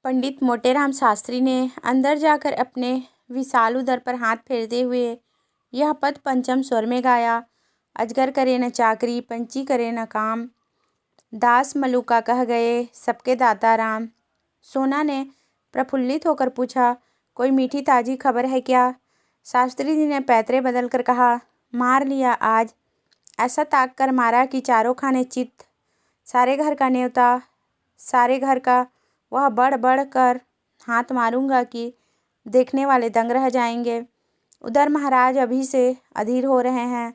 पंडित मोटेराम शास्त्री ने अंदर जाकर अपने विशाल उदर पर हाथ फेरते हुए यह पद पंचम स्वर में गाया। अजगर करे न चाकरी, पंछी करे न काम, दास मलुका कह गए सबके दाता राम। सोना ने प्रफुल्लित होकर पूछा, कोई मीठी ताजी खबर है क्या? शास्त्री जी ने पैतरे बदल कर कहा, मार लिया आज। ऐसा ताक कर मारा कि चारों खाने चित्त। सारे घर का न्योता, सारे घर का वह बढ़ बढ़ कर हाथ मारूंगा कि देखने वाले दंग रह जाएंगे। उधर महाराज अभी से अधीर हो रहे हैं।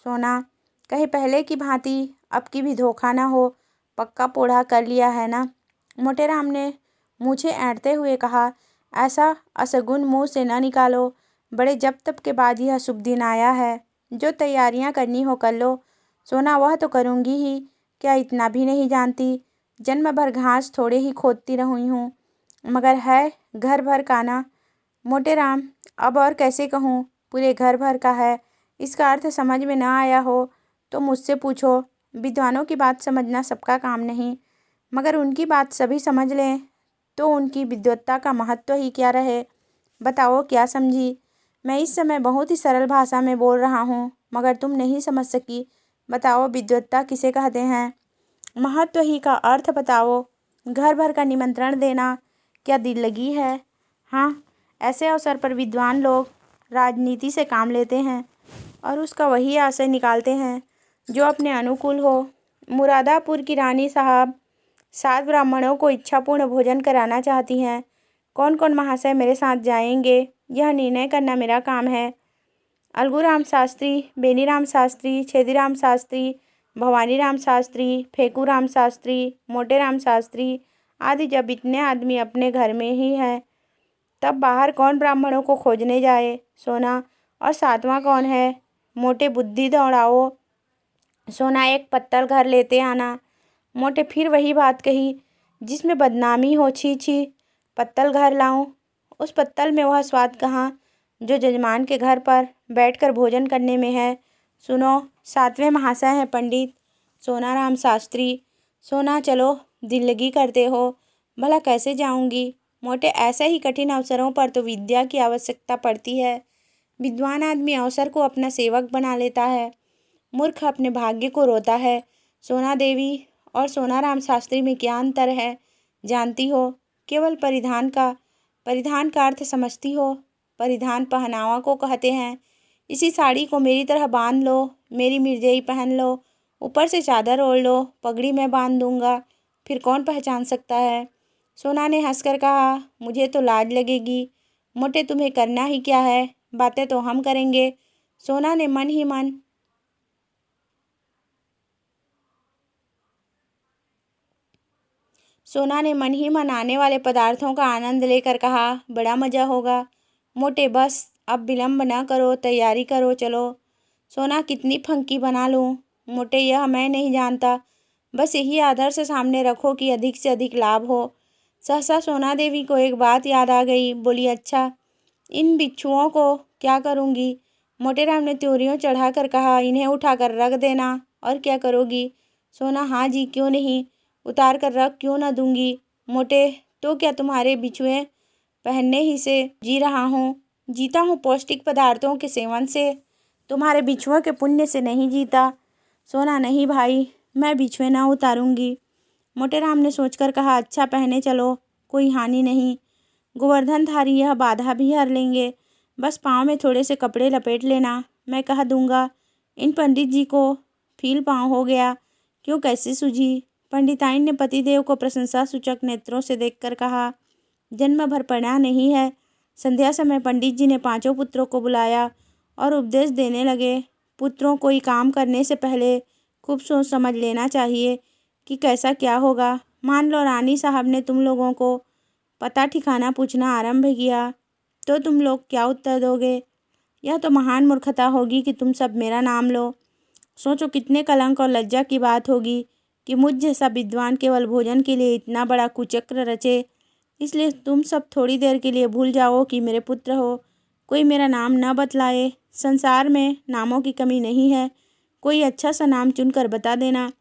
सोना, कहीं पहले की भांति अब की भी धोखा न हो, पक्का पोढ़ा कर लिया है ना? मोटेराम ने मूछें ऐंठते हुए कहा, ऐसा असगुन मुंह से न निकालो। बड़े जब तब के बाद यह शुभ दिन आया है। जो तैयारियां करनी हो कर लो। सोना, वह तो करूँगी ही, क्या इतना भी नहीं जानती? जन्म भर घास थोड़े ही खोदती रही हूँ, मगर है घर भर का ना। मोटेराम, अब और कैसे कहूँ, पूरे घर भर का है। इसका अर्थ समझ में न आया हो तो मुझसे पूछो। विद्वानों की बात समझना सबका काम नहीं, मगर उनकी बात सभी समझ लें तो उनकी विद्वत्ता का महत्व ही क्या रहे। बताओ क्या समझी? मैं इस समय बहुत ही सरल भाषा में बोल रहा हूँ, मगर तुम नहीं समझ सकी। बताओ विद्वत्ता किसे कहते हैं? महत्व ही का अर्थ बताओ। घर भर का निमंत्रण देना क्या दिल लगी है? हाँ, ऐसे अवसर पर विद्वान लोग राजनीति से काम लेते हैं और उसका वही आशय निकालते हैं जो अपने अनुकूल हो। मुरादापुर की रानी साहब 7 ब्राह्मणों को इच्छापूर्ण भोजन कराना चाहती हैं। कौन कौन महाशय मेरे साथ जाएंगे, यह निर्णय करना मेरा काम है। अलगूराम शास्त्री, बेनीराम शास्त्री, छेदीराम शास्त्री, भवानीराम शास्त्री, फेकूराम शास्त्री, मोटेराम शास्त्री आदि जब इतने आदमी अपने घर में ही हैं, तब बाहर कौन ब्राह्मणों को खोजने जाए? सोना, और 7वां कौन है? मोटे, बुद्धि दौड़ाओ। सोना, एक पत्तल घर लेते आना। मोटे, फिर वही बात कही जिसमें बदनामी हो। छी छी, पत्तल घर लाऊं? उस पत्तल में वह स्वाद कहाँ जो जजमान के घर पर बैठकर भोजन करने में है। सुनो, 7वें महाशय हैं पंडित सोनाराम शास्त्री। सोना, चलो दिल्लगी करते हो, भला कैसे जाऊंगी? मोटे, ऐसे ही कठिन अवसरों पर तो विद्या की आवश्यकता पड़ती है। विद्वान आदमी अवसर को अपना सेवक बना लेता है, मूर्ख अपने भाग्य को रोता है। सोना देवी और सोनाराम शास्त्री में क्या अंतर है जानती हो? केवल परिधान का अर्थ समझती हो? परिधान पहनावा को कहते हैं। इसी साड़ी को मेरी तरह बांध लो, मेरी मिर्जई पहन लो, ऊपर से चादर ओढ़ लो, पगड़ी मैं बांध दूंगा, फिर कौन पहचान सकता है? सोना ने हंसकर कहा, मुझे तो लाज लगेगी। मोटे, तुम्हें करना ही क्या है, बातें तो हम करेंगे। सोना ने मन ही मन आने वाले पदार्थों का आनंद लेकर कहा, बड़ा मज़ा होगा। मोटे, बस अब विलम्ब न करो, तैयारी करो, चलो। सोना, कितनी फंकी बना लूं? मोटे, यह मैं नहीं जानता, बस यही आदर्श सामने रखो कि अधिक से अधिक लाभ हो। सहसा सोना देवी को एक बात याद आ गई। बोली, अच्छा, इन बिच्छुओं को क्या करूँगी? मोटेराम ने त्योरियों चढ़ा कर कहा, इन्हें उठाकर रख देना। और क्या करोगी? सोना, हाँ जी, क्यों नहीं, उतार कर रख क्यों न दूंगी। मोटे, तो क्या तुम्हारे बिछुए पहनने ही से जी रहा हूँ? जीता हूँ पौष्टिक पदार्थों के सेवन से, तुम्हारे बिछुओं के पुण्य से नहीं जीता। सोना, नहीं भाई, मैं बिछुए ना उतारूंगी। मोटेराम ने सोचकर कहा, अच्छा, पहने चलो, कोई हानि नहीं। गोवर्धनधारी यह बाधा भी हर लेंगे, बस पाँव में थोड़े से कपड़े लपेट लेना, मैं कह दूंगा। इन पंडित जी को फील पाँव हो गया, क्यों, कैसे सूझी? पंडिताइन ने पतिदेव को प्रशंसा सूचक नेत्रों से देखकर कहा, जन्म भर पढ़ा नहीं है। संध्या समय पंडित जी ने 5 पुत्रों को बुलाया और उपदेश देने लगे। पुत्रों, कोई काम करने से पहले खूब सोच समझ लेना चाहिए कि कैसा क्या होगा। मान लो रानी साहब ने तुम लोगों को पता ठिकाना पूछना आरंभ किया, तो तुम लोग क्या उत्तर दोगे? यह तो महान मूर्खता होगी कि तुम सब मेरा नाम लो। सोचो कितने कलंक और लज्जा की बात होगी कि मुझ जैसा विद्वान केवल भोजन के लिए इतना बड़ा कुचक्र रचे। इसलिए तुम सब थोड़ी देर के लिए भूल जाओ कि मेरे पुत्र हो। कोई मेरा नाम न बतलाए। संसार में नामों की कमी नहीं है, कोई अच्छा सा नाम चुनकर बता देना।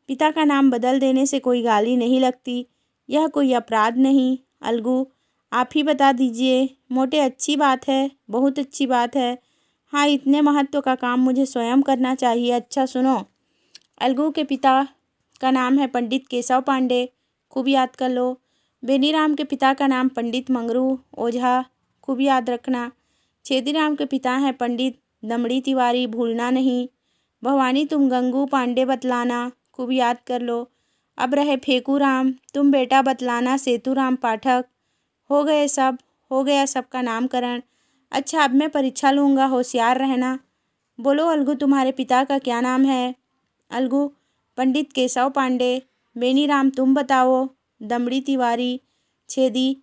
पिता का नाम बदल देने से कोई गाली नहीं लगती, यह कोई अपराध नहीं। अलगू आप ही बता दीजिए। मोटे अच्छी बात है, बहुत अच्छी बात है। हाँ, इतने महत्व का काम मुझे स्वयं करना चाहिए। अच्छा सुनो, अलगू के पिता का नाम है पंडित केशव पांडे, खूब याद कर लो। बेनीराम के पिता का नाम पंडित मंगरू ओझा, खूब याद रखना। छेदीराम के पिता हैं पंडित दमड़ी तिवारी, भूलना नहीं। भवानी तुम गंगू पांडे बतलाना, खूब याद कर लो। अब रहे फेकूराम, तुम बेटा बतलाना सेतुराम पाठक। हो गए सब, हो गया सबका नामकरण। अच्छा अब मैं परीक्षा लूँगा, होशियार रहना। बोलो अलगू तुम्हारे पिता का क्या नाम है? अलगू पंडित केशव पांडे। बेनीराम तुम बताओ? दमड़ी तिवारी। छेदी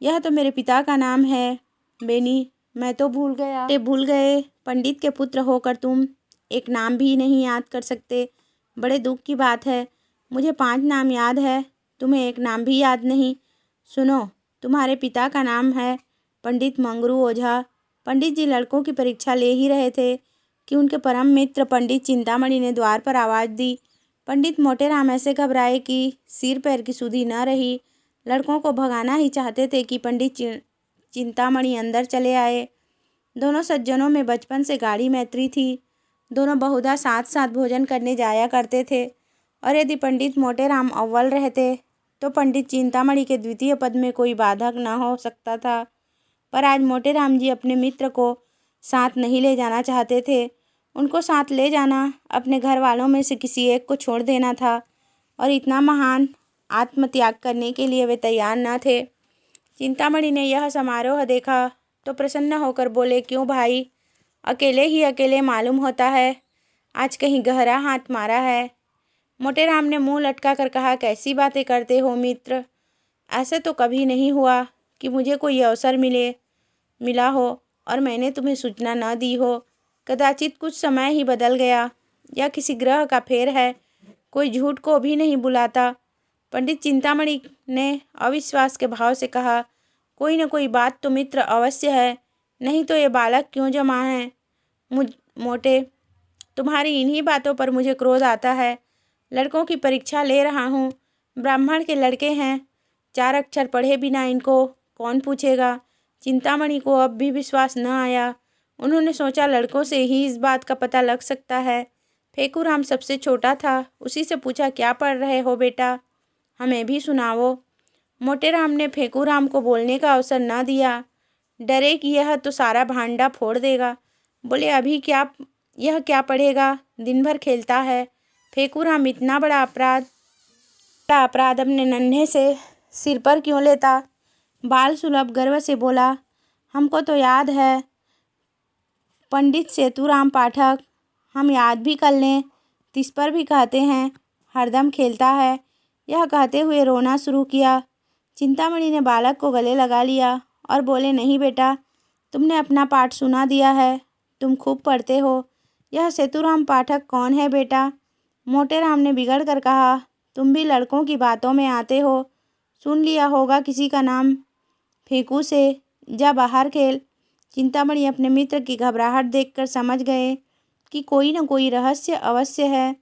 यह तो मेरे पिता का नाम है। बेनी मैं तो भूल गया। भूल गए? पंडित के पुत्र होकर तुम एक नाम भी नहीं याद कर सकते, बड़े दुख की बात है। मुझे 5 नाम याद है, तुम्हें एक नाम भी याद नहीं। सुनो, तुम्हारे पिता का नाम है पंडित मंगरू ओझा। पंडित जी लड़कों की परीक्षा ले ही रहे थे कि उनके परम मित्र पंडित चिंतामणि ने द्वार पर आवाज़ दी। पंडित मोटेराम ऐसे घबराए कि सिर पैर की सुधि न रही। लड़कों को भगाना ही चाहते थे कि पंडित चिंतामणि अंदर चले आए। दोनों सज्जनों में बचपन से गाढ़ी मैत्री थी। दोनों बहुधा साथ साथ भोजन करने जाया करते थे, और यदि पंडित मोटेराम अव्वल रहते तो पंडित चिंतामणि के द्वितीय पद में कोई बाधक न हो सकता था। पर आज मोटेराम जी अपने मित्र को साथ नहीं ले जाना चाहते थे। उनको साथ ले जाना अपने घर वालों में से किसी एक को छोड़ देना था, और इतना महान आत्मत्याग करने के लिए वे तैयार न थे। चिंतामणि ने यह समारोह देखा तो प्रसन्न होकर बोले, क्यों भाई, अकेले ही अकेले मालूम होता है, आज कहीं गहरा हाथ मारा है? मोटेराम ने मुंह लटका कर कहा, कैसी बातें करते हो मित्र, ऐसे तो कभी नहीं हुआ कि मुझे कोई अवसर मिला हो और मैंने तुम्हें सूचना न दी हो। कदाचित कुछ समय ही बदल गया, या किसी ग्रह का फेर है, कोई झूठ को भी नहीं बुलाता। पंडित चिंतामणि ने अविश्वास के भाव से कहा, कोई न कोई बात तो मित्र अवश्य है, नहीं तो ये बालक क्यों जमा है? मोटे, तुम्हारी इन्हीं बातों पर मुझे क्रोध आता है। लड़कों की परीक्षा ले रहा हूँ, ब्राह्मण के लड़के हैं, 4 अक्षर पढ़े बिना इनको कौन पूछेगा? चिंतामणि को अब भी विश्वास न आया। उन्होंने सोचा लड़कों से ही इस बात का पता लग सकता है। फेकूराम सबसे छोटा था, उसी से पूछा, क्या पढ़ रहे हो बेटा, हमें भी सुनाओ। मोटेराम ने फेकूराम को बोलने का अवसर न दिया, डरे कि यह तो सारा भांडा फोड़ देगा। बोले, अभी क्या, यह क्या पढ़ेगा, दिन भर खेलता है। फेकूराम इतना बड़ा अपराध अपने नन्हे से सिर पर क्यों लेता? बाल सुलभ गर्व से बोला, हमको तो याद है पंडित सेतुराम पाठक, हम याद भी कर लें, तिस पर भी कहते हैं, हरदम खेलता है। यह कहते हुए रोना शुरू किया। चिंतामणि ने बालक को गले लगा लिया और बोले, नहीं बेटा, तुमने अपना पाठ सुना दिया है, तुम खूब पढ़ते हो। यह सेतुराम पाठक कौन है बेटा? मोटेराम ने बिगड़ कर कहा, तुम भी लड़कों की बातों में आते हो, सुन लिया होगा किसी का नाम फेंकू से, जा बाहर खेल। चिंतामणि अपने मित्र की घबराहट देखकर समझ गए कि कोई न कोई रहस्य अवश्य है।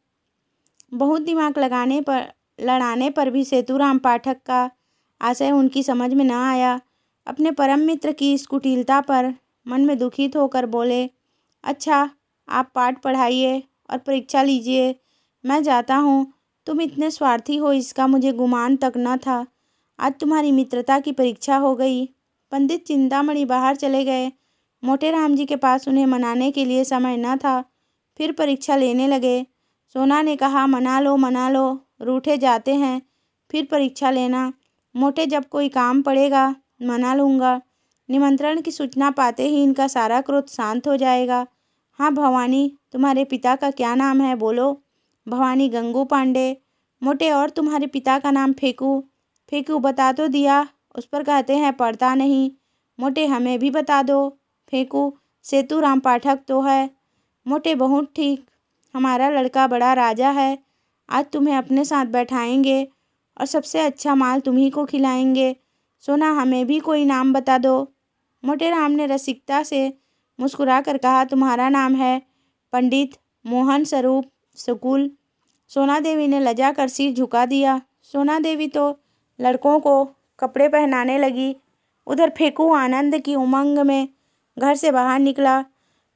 बहुत दिमाग लड़ाने पर भी सेतुराम पाठक का आशय उनकी समझ में न आया। अपने परम मित्र की इस कुटिलता पर मन में दुखित होकर बोले, अच्छा आप पाठ पढ़ाइए और परीक्षा लीजिए, मैं जाता हूँ। तुम इतने स्वार्थी हो इसका मुझे गुमान तक न था। आज तुम्हारी मित्रता की परीक्षा हो गई। पंडित चिंतामणि बाहर चले गए। मोटेराम जी के पास उन्हें मनाने के लिए समय न था, फिर परीक्षा लेने लगे। सोना ने कहा, मना लो, रूठे जाते हैं, फिर परीक्षा लेना। मोटे, जब कोई काम पड़ेगा मना लूँगा। निमंत्रण की सूचना पाते ही इनका सारा क्रोध शांत हो जाएगा। हाँ भवानी, तुम्हारे पिता का क्या नाम है, बोलो। भवानी गंगू पांडे। मोटे, और तुम्हारे पिता का नाम फेकू। फेकू बता तो दिया, उस पर कहते हैं पढ़ता नहीं। मोटे, हमें भी बता दो। फेकू, सेतुराम पाठक तो है। मोटे, बहुत ठीक, हमारा लड़का बड़ा राजा है, आज तुम्हें अपने साथ बैठाएंगे और सबसे अच्छा माल तुम्ही को खिलाएंगे। सोना, हमें भी कोई नाम बता दो। मोटेराम ने रसिकता से मुस्कुरा कर कहा, तुम्हारा नाम है पंडित मोहन स्वरूप सुकुल। सोना देवी ने लजा कर सिर झुका दिया। सोना देवी तो लड़कों को कपड़े पहनाने लगी। उधर फेकू आनंद की उमंग में घर से बाहर निकला।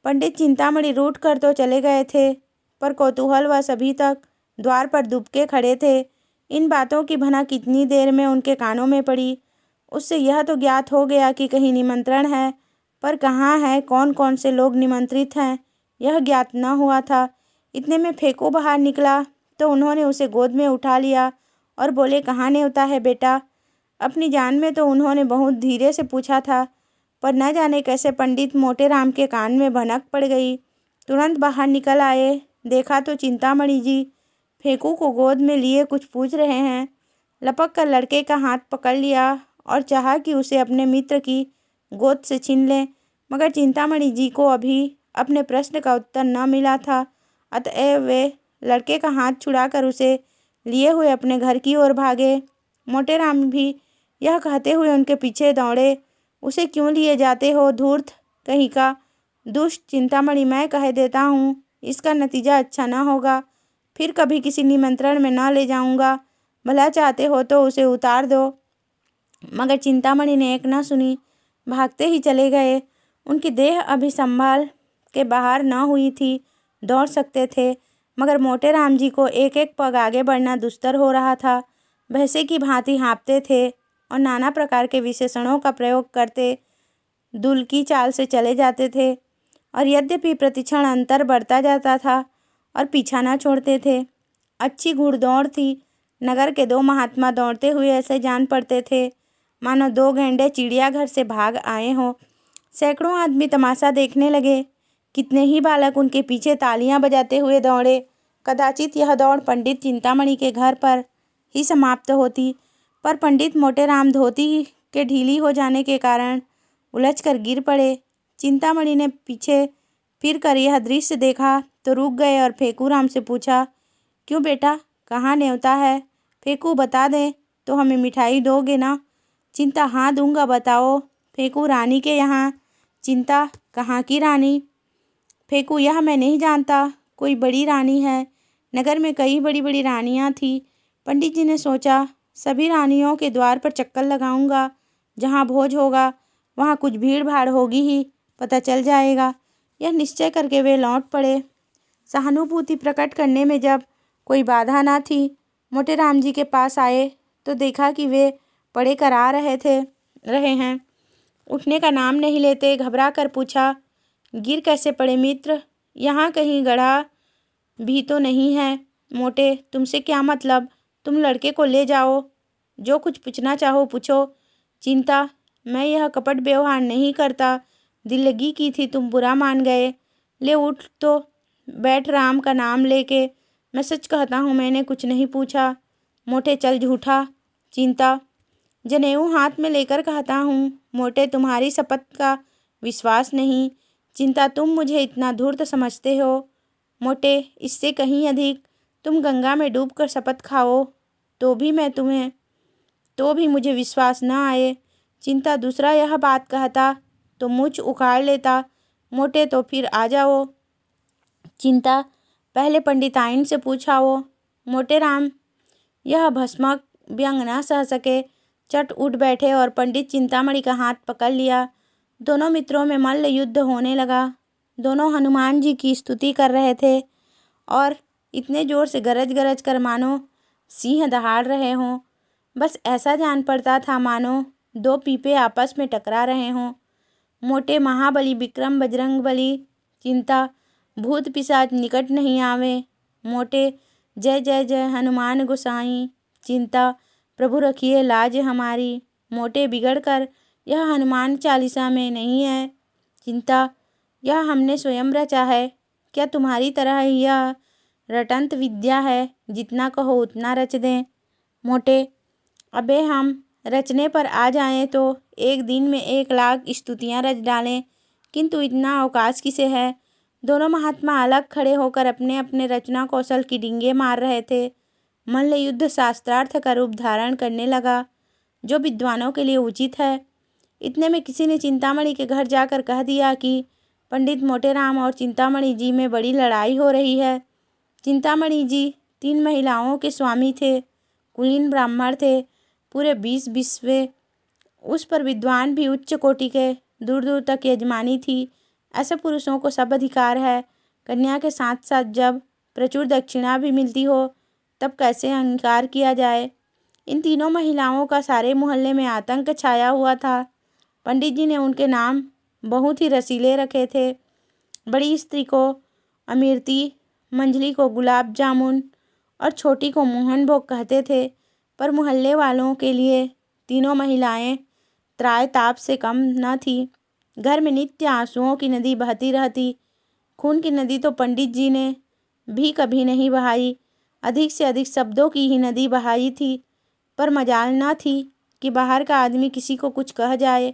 पंडित चिंतामणि रूठ कर तो चले गए थे, पर कौतूहलवश अभी तक द्वार पर दुबके खड़े थे। इन बातों की भनक कितनी देर में उनके कानों में पड़ी। उससे यह तो ज्ञात हो गया कि कहीं निमंत्रण है, पर कहाँ है, कौन कौन से लोग निमंत्रित हैं, यह ज्ञात न हुआ था। इतने में फेकू बाहर निकला तो उन्होंने उसे गोद में उठा लिया और बोले, कहाँ न्योता है बेटा। अपनी जान में तो उन्होंने बहुत धीरे से पूछा था, पर न जाने कैसे पंडित मोटे राम के कान में भनक पड़ गई। तुरंत बाहर निकल आए। देखा तो चिंतामणि जी फेकू को गोद में लिए कुछ पूछ रहे हैं। लपक कर लड़के का हाथ पकड़ लिया और चाहा कि उसे अपने मित्र की गोद से छीन लें, मगर चिंतामणि जी को अभी अपने प्रश्न का उत्तर न मिला था। अतएव वे लड़के का हाथ छुड़ाकर उसे लिए हुए अपने घर की ओर भागे। मोटे राम भी यह कहते हुए उनके पीछे दौड़े, उसे क्यों लिए जाते हो, धूर्त कहीं का। दुष्ट चिंतामणि, मैं कह देता हूँ इसका नतीजा अच्छा न होगा। फिर कभी किसी निमंत्रण में न ले जाऊँगा। भला चाहते हो तो उसे उतार दो। मगर चिंतामणि ने एक न सुनी, भागते ही चले गए। उनकी देह अभी संभाल के बाहर न हुई थी, दौड़ सकते थे, मगर मोटे राम जी को एक एक पग आगे बढ़ना दुस्तर हो रहा था। भैंसे की भांति हाँफते थे और नाना प्रकार के विशेषणों का प्रयोग करते दुल की चाल से चले जाते थे। और यद्यपि प्रतिक्षण अंतर बढ़ता जाता था और पीछा न छोड़ते थे। अच्छी घुड़दौड़ थी। नगर के दो महात्मा दौड़ते हुए ऐसे जान पड़ते थे मानो दो गैंडे चिड़ियाघर से भाग आए हों। सैकड़ों आदमी तमाशा देखने लगे। कितने ही बालक उनके पीछे तालियां बजाते हुए दौड़े। कदाचित यह दौड़ पंडित चिंतामणि के घर पर ही समाप्त होती, पर पंडित मोटे राम धोती के ढीली हो जाने के कारण उलझकर गिर पड़े। चिंतामणि ने पीछे फिर कर यह दृश्य देखा तो रुक गए और फेकू राम से पूछा, क्यों बेटा, कहाँ न्योता है? फेकू, बता दें तो हमें मिठाई दोगे ना? चिंता, हाँ दूंगा, बताओ। फेकू, रानी के यहाँ। चिंता, कहाँ की रानी? फेकू, यह मैं नहीं जानता, कोई बड़ी रानी है। नगर में कई बड़ी बड़ी रानियाँ थीं। पंडित जी ने सोचा, सभी रानियों के द्वार पर चक्कर लगाऊंगा। जहाँ भोज होगा वहाँ कुछ भीड़ भाड़ होगी ही, पता चल जाएगा। यह निश्चय करके वे लौट पड़े। सहानुभूति प्रकट करने में जब कोई बाधा न थी, मोटे राम जी के पास आए तो देखा कि वे पड़े करा रहे हैं। उठने का नाम नहीं लेते। घबरा कर पूछा, गिर कैसे पड़े मित्र? यहाँ कहीं गड्ढा भी तो नहीं है। मोटे, तुमसे क्या मतलब? तुम लड़के को ले जाओ, जो कुछ पूछना चाहो पूछो। चिंता, मैं यह कपट व्यवहार नहीं करता, दिल लगी की थी, तुम बुरा मान गए। ले उठ तो बैठ, राम का नाम लेके। मैं सच कहता हूँ, मैंने कुछ नहीं पूछा। मोटे, चल झूठा। चिंता, जनेऊ हाथ में लेकर कहता हूँ। मोटे, तुम्हारी शपथ का विश्वास नहीं। चिंता, तुम मुझे इतना धूर्त समझते हो? मोटे, इससे कहीं अधिक। तुम गंगा में डूबकर शपथ खाओ तो भी मुझे विश्वास न आए। चिंता, दूसरा यह बात कहता तो मुझ उखाड़ लेता। मोटे, तो फिर आ जाओ। चिंता, पहले पंडिताइन से पूछाओ। मोटे राम यह भस्मक व्यंग न सह सके, चट उठ बैठे और पंडित चिंतामणि का हाथ पकड़ लिया। दोनों मित्रों में मल्ल युद्ध होने लगा। दोनों हनुमान जी की स्तुति कर रहे थे और इतने जोर से गरज गरज कर मानो सिंह दहाड़ रहे हों। बस ऐसा जान पड़ता था मानो दो पीपे आपस में टकरा रहे हों। मोटे, महाबली विक्रम बजरंग बली। चिंता, भूत पिशाच निकट नहीं आवे। मोटे, जय जय जय हनुमान गोसाई। चिंता, प्रभु रखिए लाज हमारी। मोटे, बिगड़ कर यह हनुमान चालीसा में नहीं है। चिंता, यह हमने स्वयं रचा है। क्या तुम्हारी तरह यह रटंत विद्या है, जितना कहो उतना रच दें? मोटे, अबे हम रचने पर आ जाएं तो एक दिन में 1,00,000 स्तुतियाँ रच डालें, किंतु इतना अवकाश किसे है? दोनों महात्मा अलग खड़े होकर अपने अपने रचना कौशल की डींगे मार रहे थे। मल्ल युद्ध शास्त्रार्थ का रूप धारण करने लगा, जो विद्वानों के लिए उचित है। इतने में किसी ने चिंतामणि के घर जाकर कह दिया कि पंडित मोटेराम और चिंतामणि जी में बड़ी लड़ाई हो रही है। चिंतामणि जी 3 महिलाओं के स्वामी थे, कुलीन ब्राह्मण थे। पूरे 20 विश्व उस पर विद्वान भी उच्च कोटि के, दूर दूर तक यजमानी थी। ऐसे पुरुषों को सब अधिकार है। कन्या के साथ साथ जब प्रचुर दक्षिणा भी मिलती हो तब कैसे अहंकार किया जाए। इन तीनों महिलाओं का सारे मोहल्ले में आतंक छाया हुआ था। पंडित जी ने उनके नाम बहुत ही रसीले रखे थे। बड़ी स्त्री को अमृति, मंझली को गुलाब जामुन और छोटी को मोहन भोग कहते थे। पर मोहल्ले वालों के लिए तीनों महिलाएं त्राय ताप से कम न थी। घर में नित्य आंसुओं की नदी बहती रहती। खून की नदी तो पंडित जी ने भी कभी नहीं बहाई, अधिक से अधिक शब्दों की ही नदी बहाई थी। पर मजाल न थी कि बाहर का आदमी किसी को कुछ कह जाए।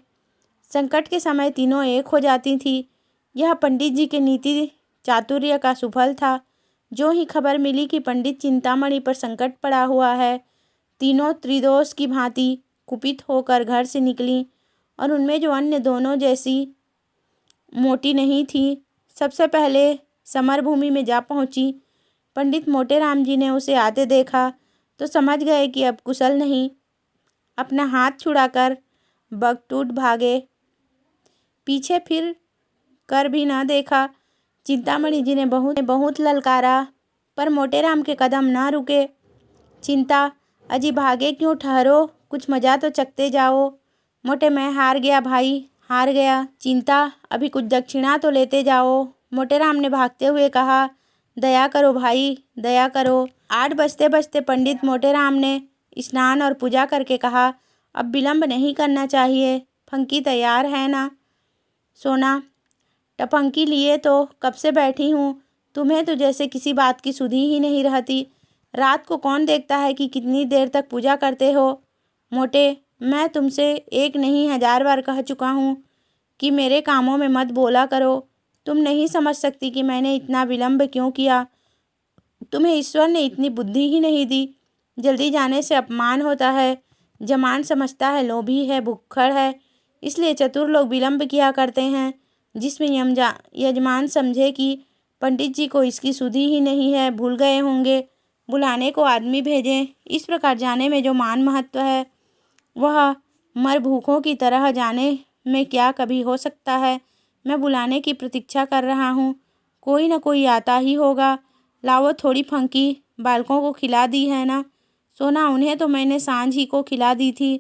संकट के समय तीनों एक हो जाती थी। यह पंडित जी के नीति चातुर्य का सुफल था। जो ही खबर मिली कि पंडित चिंतामणि पर संकट पड़ा हुआ है, तीनों त्रिदोष की भांति कुपित होकर घर से निकली। और उनमें जो अन्य दोनों जैसी मोटी नहीं थी, सबसे पहले समर भूमि में जा पहुंची। पंडित मोटेराम जी ने उसे आते देखा तो समझ गए कि अब कुशल नहीं। अपना हाथ छुड़ाकर बगटूट भागे, पीछे फिर कर भी न देखा। चिंतामणि जी ने बहुत ललकारा, पर मोटेराम के कदम न रुके। चिंता, अजी भागे क्यों, ठहरो, कुछ मजा तो चखते जाओ। मोटे, मैं हार गया भाई, हार गया। चिंता, अभी कुछ दक्षिणा तो लेते जाओ। मोटेराम ने भागते हुए कहा, दया करो भाई, दया करो। 8 बजते बजते पंडित मोटेराम ने स्नान और पूजा करके कहा, अब विलंब नहीं करना चाहिए। फंकी तैयार है ना सोना? टपंकी लिए तो कब से बैठी हूँ। तुम्हें तो जैसे किसी बात की सुधि ही नहीं रहती। रात को कौन देखता है कि कितनी देर तक पूजा करते हो। मोटे, मैं तुमसे 1 नहीं 1000 बार कह चुका हूँ कि मेरे कामों में मत बोला करो। तुम नहीं समझ सकती कि मैंने इतना विलंब क्यों किया। तुम्हें ईश्वर ने इतनी बुद्धि ही नहीं दी। जल्दी जाने से अपमान होता है। जमान समझता है लोभी है, भुक्खड़ है, इसलिए चतुर लोग विलंब किया करते हैं। जिसमें यजमान समझे कि पंडित जी को इसकी सुधि ही नहीं है, भूल गए होंगे, बुलाने को आदमी भेजें। इस प्रकार जाने में जो मान महत्व है वह मर भूखों की तरह जाने में क्या कभी हो सकता है। मैं बुलाने की प्रतीक्षा कर रहा हूँ, कोई न कोई आता ही होगा। लाओ थोड़ी फंकी, बालकों को खिला दी है ना? सोना, उन्हें तो मैंने सांझ ही को खिला दी थी।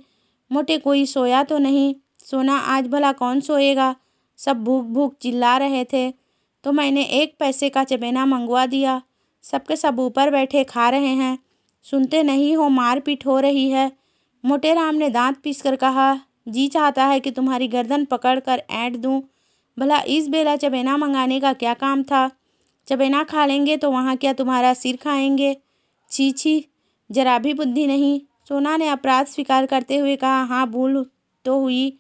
मोटे, कोई सोया तो नहीं? सोना, आज भला कौन सोएगा, सब भूख भूख चिल्ला रहे थे तो मैंने 1 पैसे का चबेना मंगवा दिया। सबके सब ऊपर बैठे खा रहे हैं, सुनते नहीं हो, मारपीट हो रही है। मोटेराम ने दांत पीसकर कहा, जी चाहता है कि तुम्हारी गर्दन पकड़कर ऐंठ दूं। भला इस बेला चबेना मंगाने का क्या काम था? चबेना खा लेंगे तो वहाँ क्या तुम्हारा सिर खाएंगे? छी छी, जरा भी बुद्धि नहीं। सोना ने अपराध स्वीकार करते हुए कहा, हाँ भूल तो हुई,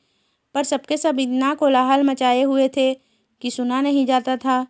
पर सबके सब इतना कोलाहल मचाए हुए थे कि सुना नहीं जाता था।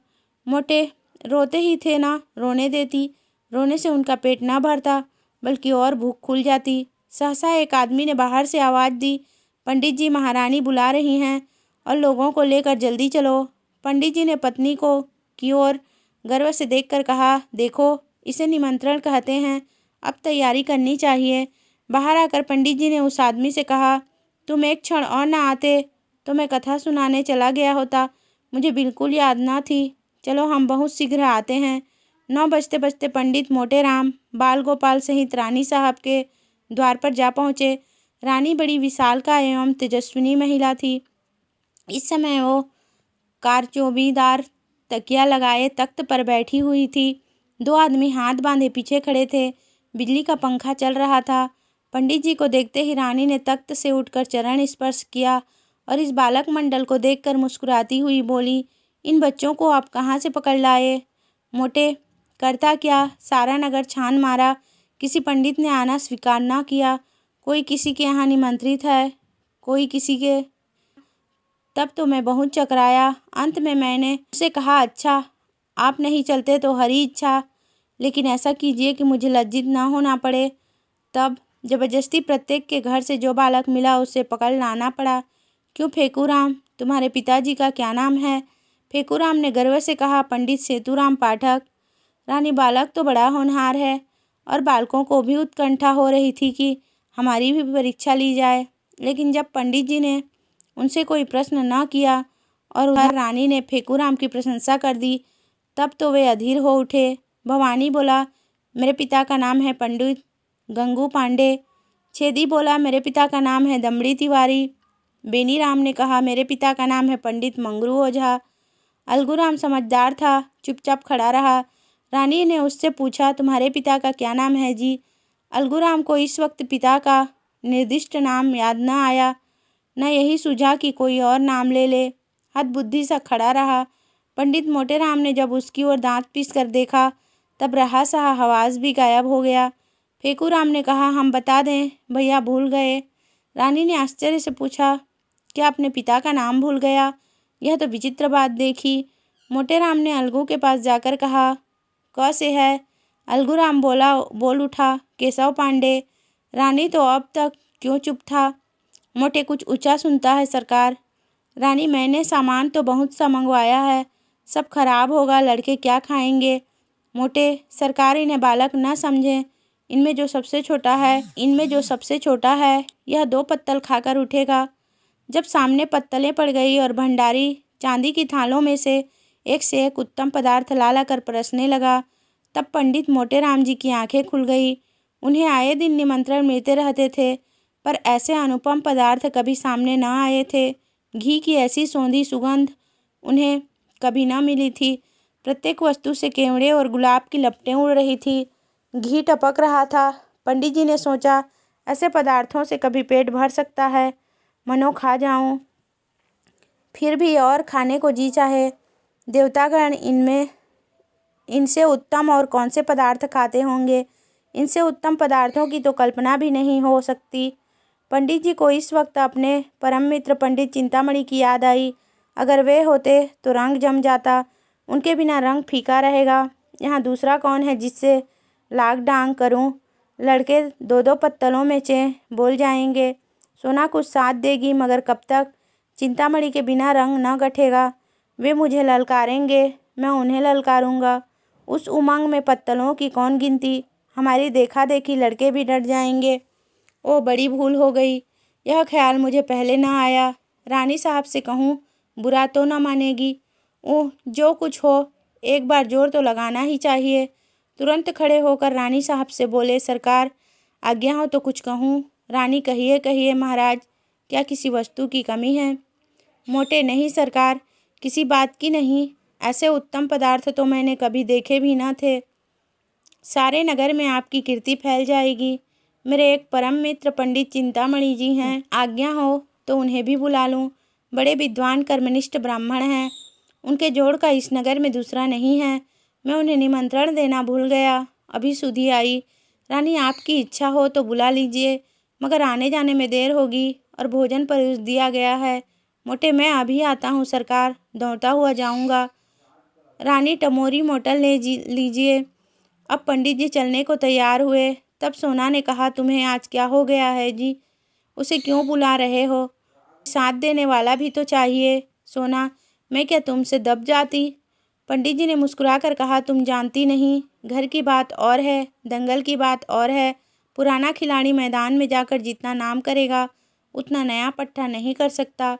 मोटे, रोते ही थे ना, रोने देती। रोने से उनका पेट ना भरता बल्कि और भूख खुल जाती। सहसा एक आदमी ने बाहर से आवाज़ दी, पंडित जी, महारानी बुला रही हैं और लोगों को लेकर जल्दी चलो। पंडित जी ने पत्नी को की ओर गर्व से देखकर कहा, देखो, इसे निमंत्रण कहते हैं, अब तैयारी करनी चाहिए। बाहर आकर पंडित जी ने उस आदमी से कहा, तुम एक क्षण और न आते तो मैं कथा सुनाने चला गया होता, मुझे बिल्कुल याद ना थी। चलो, हम बहुत शीघ्र आते हैं। 9 बजते बजते पंडित मोटेराम बाल गोपाल सहित रानी साहब के द्वार पर जा पहुँचे। रानी बड़ी विशालकाय एवं तेजस्विनी महिला थी। इस समय वो कारचौबीदार तकिया लगाए तख्त पर बैठी हुई थी। 2 आदमी हाथ बांधे पीछे खड़े थे। बिजली का पंखा चल रहा था। पंडित जी को देखते ही रानी ने तख्त से उठकर चरण स्पर्श किया और इस बालक मंडल को देखकर मुस्कुराती हुई बोली, इन बच्चों को आप कहाँ से पकड़ लाए? मोटे, करता क्या, सारा नगर छान मारा, किसी पंडित ने आना स्वीकार ना किया। कोई किसी के यहाँ निमंत्रित है, कोई किसी के। तब तो मैं बहुत चकराया। अंत में मैंने उससे कहा, अच्छा, आप नहीं चलते तो हरी इच्छा, लेकिन ऐसा कीजिए कि मुझे लज्जित ना होना पड़े। तब जबरदस्ती प्रत्येक के घर से जो बालक मिला उसे पकड़ लाना पड़ा। क्यों फेकूराम, तुम्हारे पिताजी का क्या नाम है? फेकूराम ने गर्व से कहा, पंडित सेतुराम पाठक। रानी, बालक तो बड़ा होनहार है। और बालकों को भी उत्कंठा हो रही थी कि हमारी भी परीक्षा ली जाए। लेकिन जब पंडित जी ने उनसे कोई प्रश्न न किया और उधर रानी ने फेकूराम की प्रशंसा कर दी, तब तो वे अधीर हो उठे। भवानी बोला, मेरे पिता का नाम है पंडित गंगू पांडे। छेदी बोला, मेरे पिता का नाम है दमड़ी तिवारी। बेनीराम ने कहा, मेरे पिता का नाम है पंडित मंगरू ओझा। अलगूराम समझदार था, चुपचाप खड़ा रहा। रानी ने उससे पूछा, तुम्हारे पिता का क्या नाम है जी? अलगूराम को इस वक्त पिता का निर्दिष्ट नाम याद न आया, न यही सूझा कि कोई और नाम ले ले। हतबुद्धि सा खड़ा रहा। पंडित मोटेराम ने जब उसकी ओर दांत पीस कर देखा, तब रहा सहा आवाज़ भी गायब हो गया। फेकूराम ने कहा, हम बता दें, भैया भूल गए। रानी ने आश्चर्य से पूछा, क्या अपने पिता का नाम भूल गया? यह तो विचित्र बात देखी। मोटेराम ने अलगू के पास जाकर कहा, क से है? अलगूराम बोल उठा, केशव पांडे। रानी तो अब तक क्यों चुप था। मोटे कुछ ऊंचा सुनता है सरकार। रानी, मैंने सामान तो बहुत सा मंगवाया है, सब खराब होगा, लड़के क्या खाएंगे। मोटे, सरकार इन्हें बालक न समझें, इनमें जो सबसे छोटा है यह 2 पत्तल खाकर उठेगा। जब सामने पत्तलें पड़ गई और भंडारी चांदी की थालों में से एक उत्तम पदार्थ ला कर परसने लगा, तब पंडित मोटेराम जी की आंखें खुल गई। उन्हें आए दिन निमंत्रण मिलते रहते थे, पर ऐसे अनुपम पदार्थ कभी सामने न आए थे। घी की ऐसी सौंधी सुगंध उन्हें कभी न मिली थी। प्रत्येक वस्तु से केवड़े और गुलाब की लपटें उड़ रही थी। घी टपक रहा था। पंडित जी ने सोचा, ऐसे पदार्थों से कभी पेट भर सकता है? मनो खा जाऊं। फिर भी और खाने को जी चाहे। देवतागण इनसे उत्तम और कौन से पदार्थ खाते होंगे? इनसे उत्तम पदार्थों की तो कल्पना भी नहीं हो सकती। पंडित जी को इस वक्त अपने परम मित्र पंडित चिंतामणि की याद आई। अगर वे होते तो रंग जम जाता, उनके बिना रंग फीका रहेगा। यहाँ दूसरा कौन है जिससे लाग डांग करूं? लड़के 2-2 पत्तलों में बोल जाएंगे। सोना कुछ साथ देगी, मगर कब तक? चिंतामणि के बिना रंग न गठेगा। वे मुझे ललकारेंगे, मैं उन्हें ललकारूंगा। उस उमंग में पत्तलों की कौन गिनती? हमारी देखा देखी लड़के भी डर जाएंगे। ओह, बड़ी भूल हो गई। यह ख्याल मुझे पहले न आया। रानी साहब से कहूँ, बुरा तो न मानेगी। ओह, जो कुछ हो, एक बार जोर तो लगाना ही चाहिए। तुरंत खड़े होकर रानी साहब से बोले, सरकार आज्ञा हो तो कुछ कहूँ। रानी, कहिए कहिए महाराज, क्या किसी वस्तु की कमी है? मोटे, नहीं सरकार, किसी बात की नहीं। ऐसे उत्तम पदार्थ तो मैंने कभी देखे भी न थे। सारे नगर में आपकी कीर्ति फैल जाएगी। मेरे एक परम मित्र पंडित चिंतामणि जी हैं, आज्ञा हो तो उन्हें भी बुला लूं। बड़े विद्वान कर्मनिष्ठ ब्राह्मण हैं, उनके जोड़ का इस नगर में दूसरा नहीं है। मैं उन्हें निमंत्रण देना भूल गया, अभी सुधी आई। रानी, आपकी इच्छा हो तो बुला लीजिए, मगर आने जाने में देर होगी और भोजन परोस दिया गया है। मोटे, मैं अभी आता हूँ सरकार, दौड़ता हुआ जाऊँगा। रानी, टमोरी मोटल ले लीजिए। अब पंडित जी चलने को तैयार हुए। तब सोना ने कहा, तुम्हें आज क्या हो गया है जी? उसे क्यों बुला रहे हो? साथ देने वाला भी तो चाहिए। सोना, मैं क्या तुमसे दब जाती? पंडित जी ने मुस्कुराकर कहा, तुम जानती नहीं, घर की बात और है, दंगल की बात और है। पुराना खिलाड़ी मैदान में जाकर जितना नाम करेगा, उतना नया पट्टा नहीं कर सकता।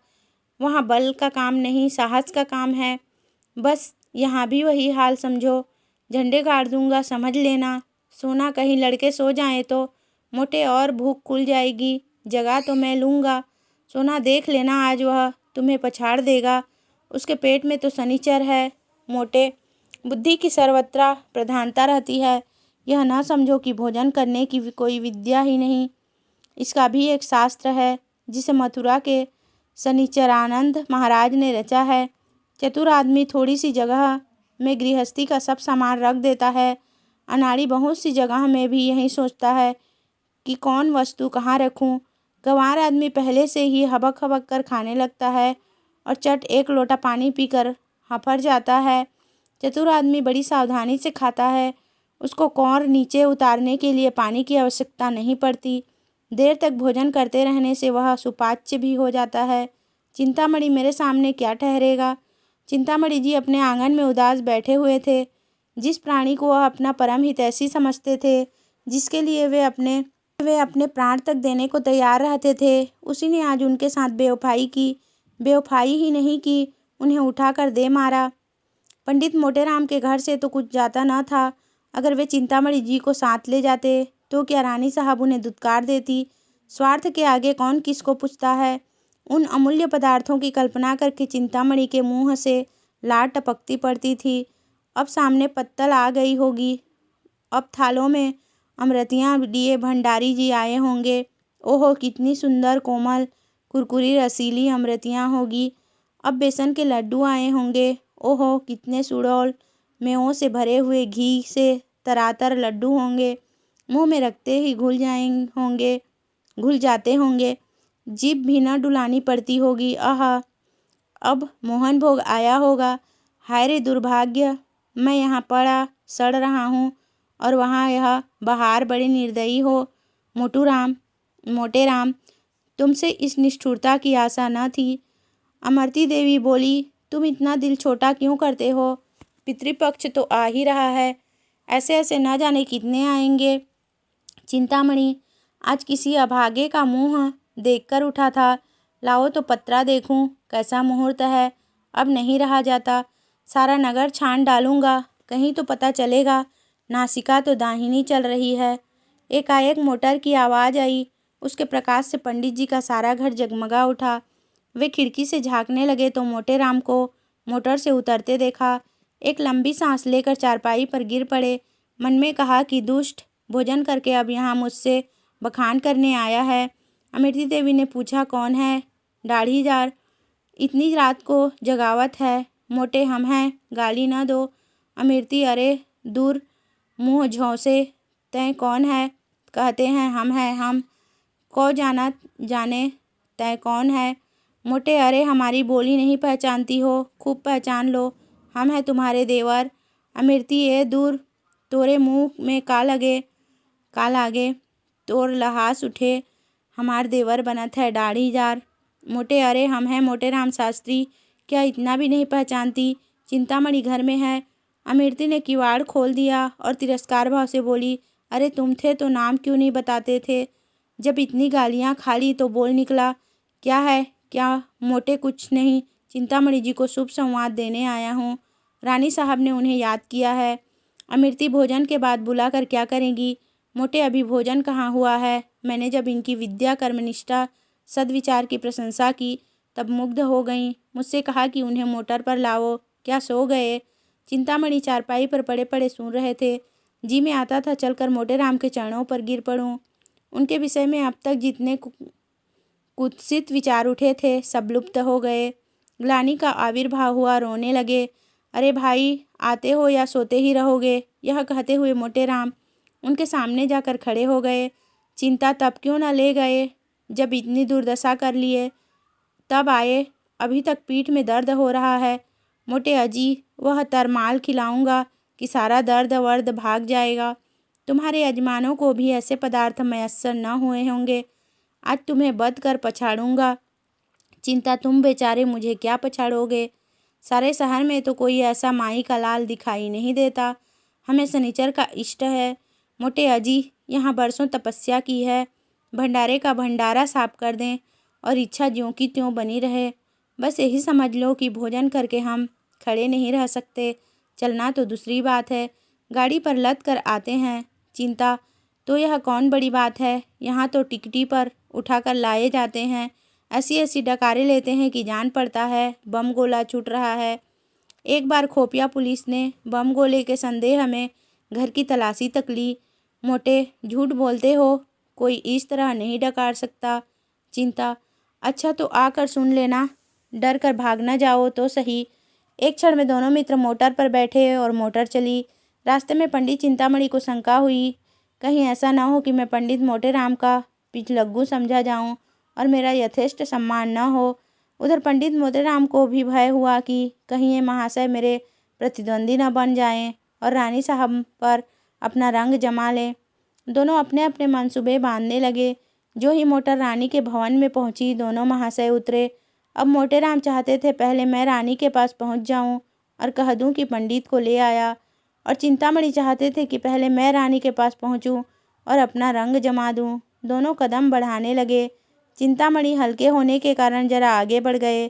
वहाँ बल का काम नहीं, साहस का काम है। बस यहाँ भी वही हाल समझो। झंडे गाड़ दूंगा, समझ लेना। सोना, कहीं लड़के सो जाएं तो? मोटे, और भूख खुल जाएगी, जगह तो मैं लूँगा। सोना, देख लेना, आज वह तुम्हें पछाड़ देगा। उसके पेट में तो शनिचर है। मोटे, बुद्धि की सर्वत्र प्रधानता रहती है। यह ना समझो कि भोजन करने की कोई विद्या ही नहीं, इसका भी एक शास्त्र है, जिसे मथुरा के शनिचरानंद महाराज ने रचा है। चतुर आदमी थोड़ी सी जगह में गृहस्थी का सब सामान रख देता है। अनाड़ी बहुत सी जगह में भी यही सोचता है कि कौन वस्तु कहाँ रखूं। गंवार आदमी पहले से ही हबक हबक कर खाने लगता है और चट एक लोटा पानी पीकर हफर जाता है। चतुर आदमी बड़ी सावधानी से खाता है, उसको कौर नीचे उतारने के लिए पानी की आवश्यकता नहीं पड़ती। देर तक भोजन करते रहने से वह सुपाच्य भी हो जाता है। चिंतामणि मेरे सामने क्या ठहरेगा? चिंतामणि जी अपने आंगन में उदास बैठे हुए थे। जिस प्राणी को वह अपना परम हितैषी समझते थे, जिसके लिए वे अपने वे अपने प्राण तक देने को तैयार रहते थे, उसी ने आज उनके साथ बेवफाई की। बेवफाई ही नहीं की, उन्हें उठाकर दे मारा। पंडित मोटेराम के घर से तो कुछ जाता न था। अगर वे चिंतामणि जी को साथ ले जाते तो क्या रानी साहब उन्हें धुतकार देती? स्वार्थ के आगे कौन किसको पूछता है। उन अमूल्य पदार्थों की कल्पना करके चिंतामणि के मुंह से लार टपकती पड़ती थी। अब सामने पत्तल आ गई होगी, अब थालों में अमृतियाँ लिए भंडारी जी आए होंगे। ओहो, कितनी सुंदर कोमल कुरकुरी रसीली अमृतियाँ होगी। अब बेसन के लड्डू आए होंगे। ओहो, कितने सुडौल मेवों से भरे हुए घी से तरातर लड्डू होंगे। मुंह में रखते ही घुल जाते होंगे, जीभ भी न डुलानी पड़ती होगी। आह, अब मोहन भोग आया होगा। हाय रे दुर्भाग्य, मैं यहाँ पड़ा सड़ रहा हूँ और वहाँ यह बहार बड़े निर्दयी हो। मोटेराम, तुमसे इस निष्ठुरता की आशा न थी। अमरती देवी बोली, तुम इतना दिल छोटा क्यों करते हो? पितृपक्ष तो आ ही रहा है, ऐसे ऐसे न जाने कितने आएंगे। चिंतामणि आज किसी अभागे का मुंह देखकर उठा था। लाओ तो पत्रा देखूं, कैसा मुहूर्त है। अब नहीं रहा जाता, सारा नगर छान डालूंगा, कहीं तो पता चलेगा। नासिका तो दाहिनी चल रही है। एकाएक मोटर की आवाज़ आई, उसके प्रकाश से पंडित जी का सारा घर जगमगा उठा। वे खिड़की से झांकने लगे तो मोटेराम को मोटर से उतरते देखा। एक लंबी सांस लेकर चारपाई पर गिर पड़े। मन में कहा कि दुष्ट, भोजन करके अब यहाँ मुझसे बखान करने आया है। अमृति देवी ने पूछा, कौन है? दाढ़ीदार, इतनी रात को जगावत है। मोटे, हम हैं, गाली न दो। अमृति, अरे दूर मुँह झौसे, तय कौन है? कहते हैं हम हैं हम, को जाना जाने तय कौन है? मोटे, अरे हमारी बोली नहीं पहचानती हो? खूब पहचान लो, हम हैं तुम्हारे देवर। अमृति, ए दूर, तोरे मुँह में का लागे, तोर लहास उठे, हमार देवर बनत है दाढ़ीदार। मोटे, अरे हम हैं मोटेराम शास्त्री, क्या इतना भी नहीं पहचानती? चिंतामणि घर में है। अमृति ने किवाड़ खोल दिया और तिरस्कार भाव से बोली, अरे तुम थे तो नाम क्यों नहीं बताते थे? जब इतनी गालियाँ खा ली तो बोल निकला। क्या है? क्या? मोटे, कुछ नहीं, चिंतामणि जी को शुभ संवाद देने आया हूँ। रानी साहब ने उन्हें याद किया है। अमृति, भोजन के बाद बुलाकर क्या करेंगी? मोटे, अभी भोजन कहाँ हुआ है। मैंने जब इनकी विद्या, कर्मनिष्ठा, सद्विचार की प्रशंसा की तब मुग्ध हो गईं। मुझसे कहा कि उन्हें मोटर पर लाओ। क्या सो गए? चिंतामणि चारपाई पर पड़े पड़े सुन रहे थे। जी में आता था चलकर मोटेराम के चरणों पर गिर पड़ूं। उनके विषय में अब तक जितने कुत्सित विचार उठे थे सब लुप्त हो गए। ग्लानि का आविर्भाव हुआ, रोने लगे। अरे भाई, आते हो या सोते ही रहोगे? यह कहते हुए मोटेराम उनके सामने जाकर खड़े हो गए। चिंता तब क्यों न ले गए जब इतनी दुर्दशा कर लिए? तब आए, अभी तक पीठ में दर्द हो रहा है। मोटे, अजी, वह तरमाल खिलाऊंगा कि सारा दर्द वर्द भाग जाएगा। तुम्हारे यजमानों को भी ऐसे पदार्थ मयस्सर न हुए होंगे। आज तुम्हें बध कर पछाड़ूंगा। चिंता, तुम बेचारे मुझे क्या पछाड़ोगे? सारे शहर में तो कोई ऐसा माई का लाल दिखाई नहीं देता। हमें शनिचर का इष्ट है। मोटे, अजी, यहाँ बरसों तपस्या की है। भंडारे का भंडारा साफ कर दें और इच्छा ज्यों की त्यों बनी रहे। बस यही समझ लो कि भोजन करके हम खड़े नहीं रह सकते। चलना तो दूसरी बात है, गाड़ी पर लद कर आते हैं। चिंता, तो यह कौन बड़ी बात है? यहाँ तो टिकटी पर उठाकर लाए जाते हैं। ऐसी ऐसी डकारे लेते हैं कि जान पड़ता है बम गोला छूट रहा है। एक बार खोपिया पुलिस ने बम गोले के संदेह में घर की तलाशी तक ली। मोटे, झूठ बोलते हो, कोई इस तरह नहीं डकार सकता। चिंता, अच्छा तो आकर सुन लेना, डर कर भाग न जाओ तो सही। एक क्षण में दोनों मित्र मोटर पर बैठे और मोटर चली। रास्ते में पंडित चिंतामणि को शंका हुई, कहीं ऐसा न हो कि मैं पंडित मोटेराम का पिछलग्गू समझा जाऊं और मेरा यथेष्ट सम्मान न हो। उधर पंडित मोटेराम को भी भय हुआ कि कहीं ये महाशय मेरे प्रतिद्वंदी न बन जाएं और रानी साहब पर अपना रंग जमा लें। दोनों अपने अपने मंसूबे बांधने लगे। जो ही मोटर रानी के भवन में पहुंची, दोनों महाशय उतरे। अब मोटेराम चाहते थे पहले मैं रानी के पास पहुंच जाऊं और कह दूं कि पंडित को ले आया, और चिंतामणि चाहते थे कि पहले मैं रानी के पास पहुंचूं और अपना रंग जमा दूं। दोनों कदम बढ़ाने लगे। चिंतामणि हल्के होने के कारण जरा आगे बढ़ गए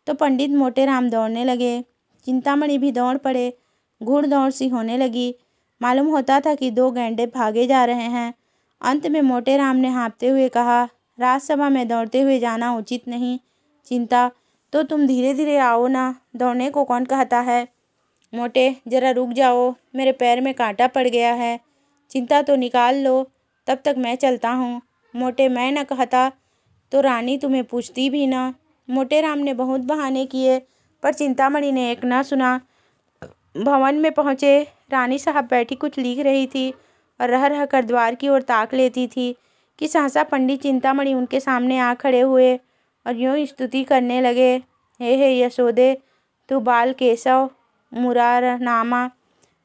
तो पंडित मोटेराम दौड़ने लगे। चिंतामणि भी दौड़ पड़े। घुड़दौड़ सी होने लगी। मालूम होता था कि दो गैंडे भागे जा रहे हैं। अंत में मोटेराम ने हाँफते हुए कहा, राजसभा में दौड़ते हुए जाना उचित नहीं। चिंता, तो तुम धीरे धीरे आओ ना, दौड़ने को कौन कहता है। मोटे, जरा रुक जाओ, मेरे पैर में कांटा पड़ गया है। चिंता, तो निकाल लो, तब तक मैं चलता हूँ। मोटे, मैं न कहता तो रानी तुम्हें पूछती भी न। मोटेराम ने बहुत बहाने किए पर चिंतामणि ने एक न सुना। भवन में पहुँचे। रानी साहब बैठी कुछ लिख रही थी और रह रह कर द्वार की ओर ताक लेती थी कि सहसा पंडित चिंतामणि उनके सामने आ खड़े हुए और यूँ स्तुति करने लगे, हे यशोदे, तू बाल केशव मुरारनामा।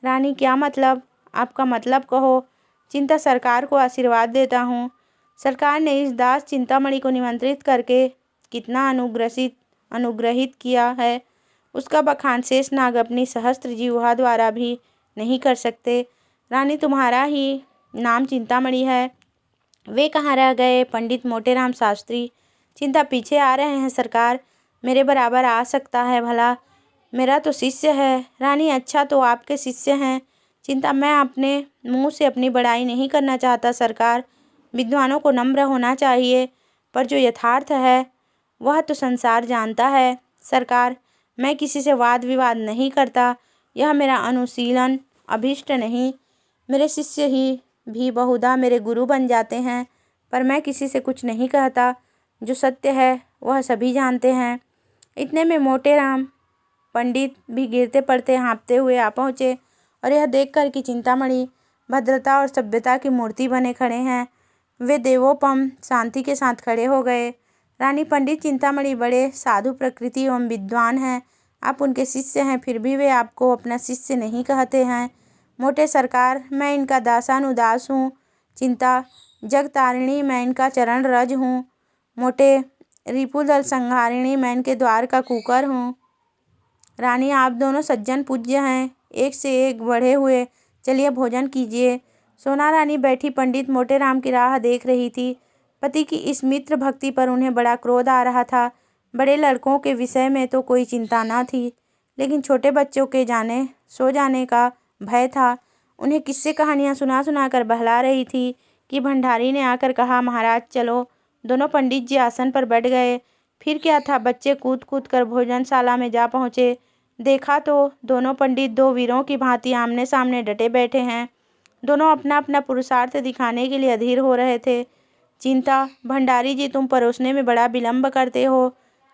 रानी, क्या मतलब? आपका मतलब कहो। चिंता, सरकार को आशीर्वाद देता हूँ। सरकार ने इस दास चिंतामणि को निमंत्रित करके कितना अनुग्रहित किया है, उसका बखान शेषनाग अपनी सहस्त्र जिह्वा द्वारा भी नहीं कर सकते। रानी, तुम्हारा ही नाम चिंतामणि है। वे कहाँ रह गए? पंडित मोटेराम शास्त्री। चिंता, पीछे आ रहे हैं सरकार। मेरे बराबर आ सकता है भला? मेरा तो शिष्य है। रानी, अच्छा, तो आपके शिष्य हैं। चिंता, मैं अपने मुंह से अपनी बड़ाई नहीं करना चाहता सरकार। विद्वानों को नम्र होना चाहिए, पर जो यथार्थ है वह तो संसार जानता है सरकार। मैं किसी से वाद विवाद नहीं करता, यह मेरा अनुशीलन अभिष्ट नहीं। मेरे शिष्य ही भी बहुधा मेरे गुरु बन जाते हैं, पर मैं किसी से कुछ नहीं कहता। जो सत्य है वह सभी जानते हैं। इतने में मोटेराम पंडित भी गिरते पड़ते हाँफते हुए आ पहुँचे और यह देखकर कि चिंतामणि भद्रता और सभ्यता की मूर्ति बने खड़े हैं, वे देवोपम शांति के साथ खड़े हो गए। रानी, पंडित चिंतामणि बड़े साधु प्रकृति एवं विद्वान हैं। आप उनके शिष्य हैं, फिर भी वे आपको अपना शिष्य नहीं कहते हैं। मोटे, सरकार, मैं इनका दासानुदास हूँ। चिंता, जगतारिणी, मैं इनका चरण रज हूँ। मोटे, रिपुदल संहारिणी, मैं इनके द्वार का कुकर हूँ। रानी, आप दोनों सज्जन पूज्य हैं, एक से एक बढ़े हुए। चलिए भोजन कीजिए। सोना रानी बैठी पंडित मोटेराम की राह देख रही थी। पति की इस मित्र भक्ति पर उन्हें बड़ा क्रोध आ रहा था। बड़े लड़कों के विषय में तो कोई चिंता न थी, लेकिन छोटे बच्चों के सो जाने का भय था। उन्हें किस्से कहानियाँ सुना सुना कर बहला रही थी कि भंडारी ने आकर कहा, महाराज चलो। दोनों पंडित जी आसन पर बैठ गए। फिर क्या था, बच्चे कूद कूद कर भोजनशाला में जा पहुँचे। देखा तो दोनों पंडित दो वीरों की भांति आमने सामने डटे बैठे हैं। दोनों अपना अपना पुरुषार्थ दिखाने के लिए अधीर हो रहे थे। चिंता, भंडारी जी, तुम परोसने में बड़ा विलम्ब करते हो,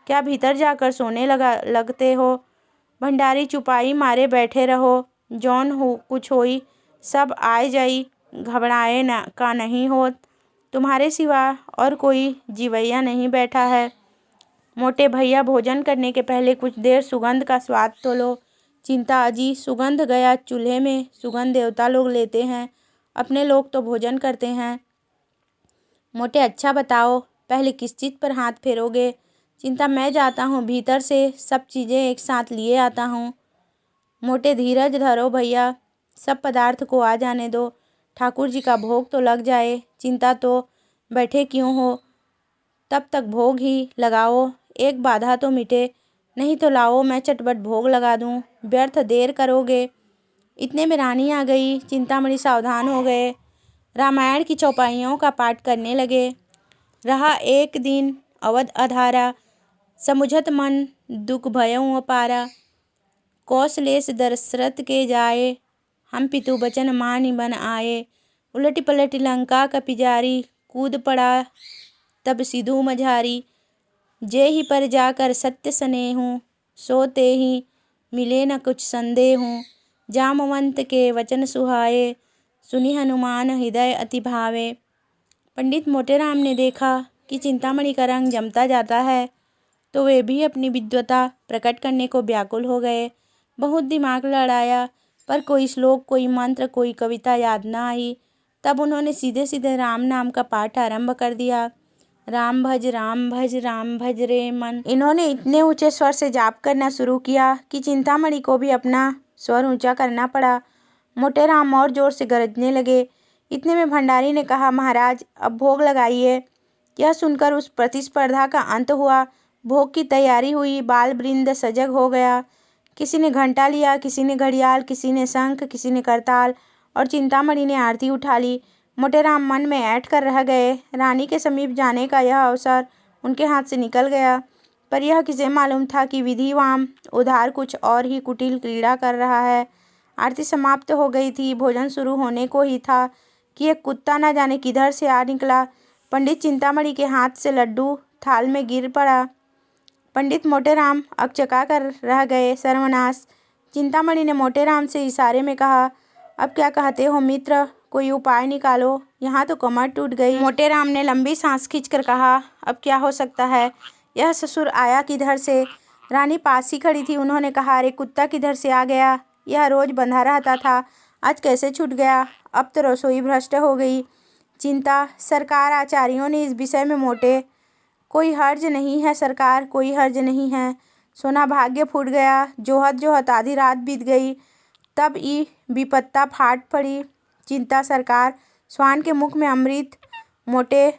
क्या भीतर जाकर सोने लगते हो? भंडारी, चुपाई मारे बैठे रहो, जौन हो कुछ होई सब आए जाई, घबराए न का नहीं हो, तुम्हारे सिवा और कोई जीवैया नहीं बैठा है। मोटे भैया, भोजन करने के पहले कुछ देर सुगंध का स्वाद तो लो। चिंता, अजी, सुगंध गया चूल्हे में, सुगंध देवता लोग लेते हैं, अपने लोग तो भोजन करते हैं। मोटे, अच्छा बताओ, पहले किस चीज़ पर हाथ फेरोगे? चिंता, मैं जाता हूँ, भीतर से सब चीज़ें एक साथ लिए आता हूँ। मोटे, धीरज धरो भैया, सब पदार्थ को आ जाने दो, ठाकुर जी का भोग तो लग जाए। चिंता, तो बैठे क्यों हो, तब तक भोग ही लगाओ, एक बाधा तो मिटे। नहीं तो लाओ, मैं चटपट भोग लगा दूँ, व्यर्थ देर करोगे। इतने में रानी आ गई। चिंतामणि सावधान हो गए। रामायण की चौपाइयों का पाठ करने लगे। रहा एक दिन अवध अधारा, समुझत मन दुख भयउ अपारा। कौशलेश दशरथ के जाए, हम पितु बचन मानि बन आए। उलटी पलटी लंका कपिजारी, कूद पड़ा तब सिधु मझारी। जे ही पर जाकर सत्य स्नेहु, सोते ही मिले न कुछ संदेहु। जामवंत के वचन सुहाए, सुनि हनुमान हृदय अति भावे। पंडित मोटेराम ने देखा कि चिंतामणि का रंग जमता जाता है, तो वे भी अपनी विद्वता प्रकट करने को व्याकुल हो गए। बहुत दिमाग लड़ाया, पर कोई श्लोक, कोई मंत्र, कोई कविता याद न आई। तब उन्होंने सीधे सीधे राम नाम का पाठ आरंभ कर दिया। राम भज राम भज राम भज रे मन। इन्होंने इतने ऊंचे स्वर से जाप करना शुरू किया कि चिंतामणि को भी अपना स्वर ऊंचा करना पड़ा। मोटेराम और जोर से गरजने लगे इतने में भंडारी ने कहा, महाराज अब भोग लगाइए। यह सुनकर उस प्रतिस्पर्धा का अंत हुआ। भोग की तैयारी हुई। बाल वृंद सजग हो गया। किसी ने घंटा लिया, किसी ने घड़ियाल, किसी ने शंख, किसी ने करताल, और चिंतामणि ने आरती उठा ली। मोटेराम मन में ऐंठ कर रह गए। रानी के समीप जाने का यह अवसर उनके हाथ से निकल गया, पर यह किसे मालूम था कि विधिवाम उधार कुछ और ही कुटिल क्रीड़ा कर रहा है। आरती समाप्त हो गई थी। भोजन शुरू होने को ही था कि एक कुत्ता न जाने किधर से आ निकला। पंडित चिंतामणि के हाथ से लड्डू थाल में गिर पड़ा। पंडित मोटेराम अकचका कर रह गए। सर्वनाश! चिंतामणि ने मोटेराम से इशारे में कहा, अब क्या कहते हो मित्र, कोई उपाय निकालो, यहाँ तो कमर टूट गई। मोटेराम ने लंबी सांस खींचकर कहा, अब क्या हो सकता है, यह ससुर आया किधर से। रानी पास ही खड़ी थी। उन्होंने कहा, अरे कुत्ता किधर से आ गया, यह रोज बंधा रहता था, आज कैसे छूट गया। अब तो रसोई भ्रष्ट हो गई। चिंता! सरकार आचार्यों ने इस विषय में मोटे कोई हर्ज नहीं है सरकार, कोई हर्ज नहीं है। सोना भाग्य फूट गया। जोहत जोहत आधी रात बीत गई, तब ई विपत्ता फाट पड़ी। चिंता! सरकार, स्वान के मुख में अमृत। मोटे,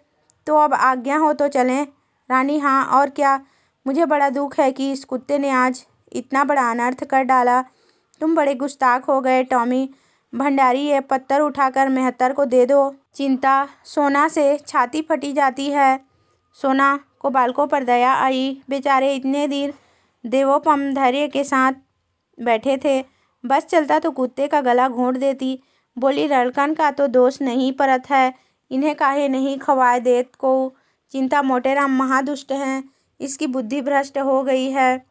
तो अब आज्ञा हो तो चलें। रानी, हाँ और क्या। मुझे बड़ा दुख है कि इस कुत्ते ने आज इतना बड़ा अनर्थ कर डाला। तुम बड़े गुस्ताख हो गए टॉमी। भंडारी, ये पत्थर उठाकर मेहतर को दे दो। चिंता! सोना से छाती फटी जाती है। सोना को बालकों पर दया आई। बेचारे इतने देर देवोपम धैर्य के साथ बैठे थे। बस चलता तो कुत्ते का गला घोंट देती। बोली, लड़कन का तो दोष नहीं परत है, इन्हें काहे नहीं खवाए देत को। चिंता! मोटेराम महादुष्ट हैं, इसकी बुद्धि भ्रष्ट हो गई है।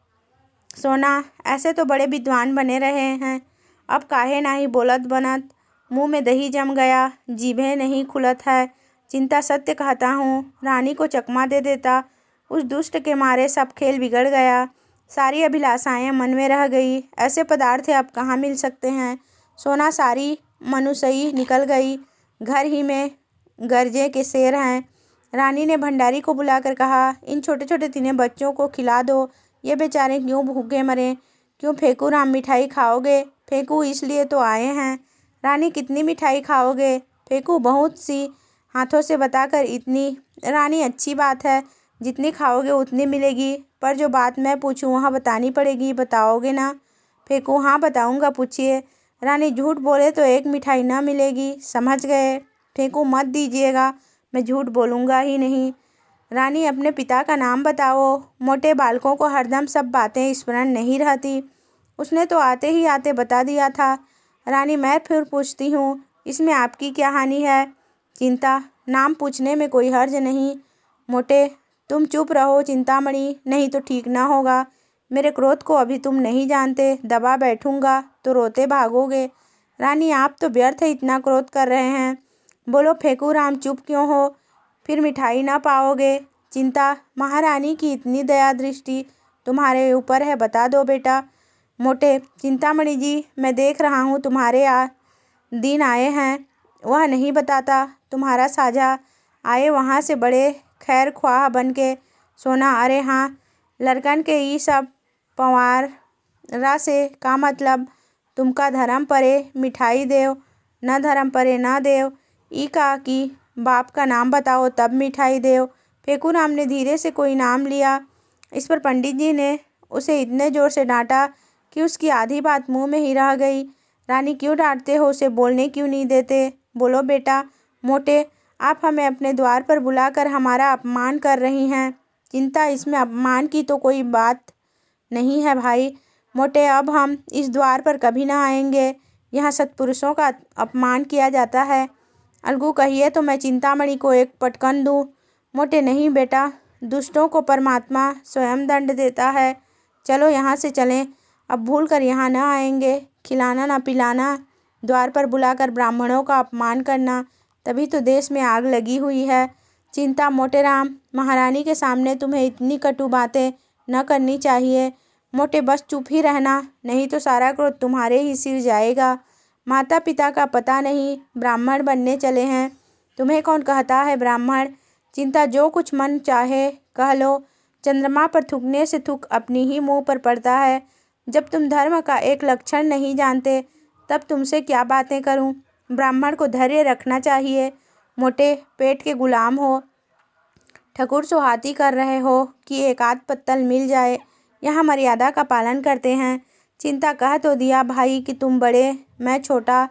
सोना, ऐसे तो बड़े विद्वान बने रहे हैं, अब काहे नहीं बोलत बनत। मुंह में दही जम गया, जीभें नहीं खुलत है। चिंता! सत्य कहता हूँ, रानी को चकमा दे देता। उस दुष्ट के मारे सब खेल बिगड़ गया। सारी अभिलाषाएं मन में रह गई। ऐसे पदार्थ अब कहाँ मिल सकते हैं। सोना, सारी मनुष्यई निकल गई। घर ही में गर्जे के शेर हैं। रानी ने भंडारी को बुलाकर कहा, इन छोटे छोटे 3 बच्चों को खिला दो, ये बेचारे क्यों भूखे मरें। क्यों फेंकू राम, मिठाई खाओगे। फेंकू, इसलिए तो आए हैं। रानी, कितनी मिठाई खाओगे। फेंकू, बहुत सी। हाथों से बताकर, इतनी। रानी, अच्छी बात है, जितनी खाओगे उतनी मिलेगी, पर जो बात मैं पूछूं वहाँ बतानी पड़ेगी, बताओगे ना। फेंकू, हाँ बताऊंगा, पूछिए। रानी, झूठ बोले तो 1 मिठाई न मिलेगी, समझ गए। फेंकू, मत दीजिएगा, मैं झूठ बोलूँगा ही नहीं। रानी, अपने पिता का नाम बताओ। मोटे बालकों को हरदम सब बातें स्मरण नहीं रहती, उसने तो आते ही आते बता दिया था। रानी, मैं फिर पूछती हूँ, इसमें आपकी क्या हानि है। चिंता! नाम पूछने में कोई हर्ज नहीं। मोटे, तुम चुप रहो चिंतामणि, नहीं तो ठीक ना होगा। मेरे क्रोध को अभी तुम नहीं जानते, दबा बैठूंगा तो रोते भागोगे। रानी, आप तो व्यर्थ इतना क्रोध कर रहे हैं। बोलो फेंकू राम, चुप क्यों हो, फिर मिठाई ना पाओगे। चिंता! महारानी की इतनी दया दृष्टि तुम्हारे ऊपर है, बता दो बेटा। मोटे, चिंतामणि जी, मैं देख रहा हूँ तुम्हारे दिन आए हैं, वह नहीं बताता। तुम्हारा साझा आए वहाँ से बड़े खैर ख्वाह बन के। सोना, अरे हाँ, लड़कन के ई सब पवारा से का मतलब। तुमका धर्म परे मिठाई देव, न धर्म परे न देव। ई का कि बाप का नाम बताओ तब मिठाई देव। फेंकू राम ने धीरे से कोई नाम लिया। इस पर पंडित जी ने उसे इतने जोर से डांटा कि उसकी आधी बात मुंह में ही रह गई। रानी, क्यों डांटते हो, उसे बोलने क्यों नहीं देते। बोलो बेटा। मोटे, आप हमें अपने द्वार पर बुलाकर हमारा अपमान कर रही हैं। चिंता! इसमें अपमान की तो कोई बात नहीं है भाई। मोटे, अब हम इस द्वार पर कभी ना आएंगे, यहाँ सत्पुरुषों का अपमान किया जाता है। अलगू कहिए तो मैं चिंतामणि को एक पटकन दूँ। मोटे, नहीं बेटा, दुष्टों को परमात्मा स्वयं दंड देता है। चलो यहाँ से चलें, अब भूल कर यहाँ न आएंगे। खिलाना न पिलाना, द्वार पर बुलाकर ब्राह्मणों का अपमान करना, तभी तो देश में आग लगी हुई है। चिंता! मोटेराम, महारानी के सामने तुम्हें इतनी कटु बातें न करनी चाहिए। मोटे, बस चुप ही रहना, नहीं तो सारा क्रोध तुम्हारे ही सिर जाएगा। माता पिता का पता नहीं, ब्राह्मण बनने चले हैं। तुम्हें कौन कहता है ब्राह्मण। चिंता! जो कुछ मन चाहे कह लो, चंद्रमा पर थूकने से थूक अपनी ही मुँह पर पड़ता है। जब तुम धर्म का एक लक्षण नहीं जानते, तब तुमसे क्या बातें करूं। ब्राह्मण को धैर्य रखना चाहिए। मोटे पेट के गुलाम हो, ठकुर सुहाती कर रहे हो कि एक आध पत्तल मिल जाए। यहाँ मर्यादा का पालन करते हैं। चिंता कह तो दिया भाई कि तुम बड़े, मैं छोटा,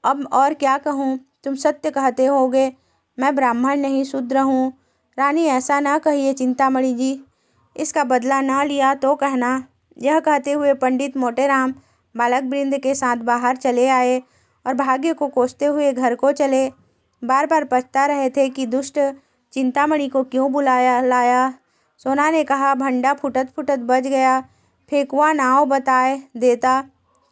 अब और क्या कहूँ। तुम सत्य कहते होगे, मैं ब्राह्मण नहीं शूद्र हूँ। रानी ऐसा ना कहिए चिंतामणि जी, इसका बदला ना लिया तो कहना। यह कहते हुए पंडित मोटेराम बालक वृंद के साथ बाहर चले आए और भाग्य को कोसते हुए घर को चले। बार बार पछता रहे थे कि दुष्ट चिंतामणि को क्यों बुलाया लाया। सोना ने कहा, भंडा फुटत फुटत बच गया, फेकुआ नाव बताए देता।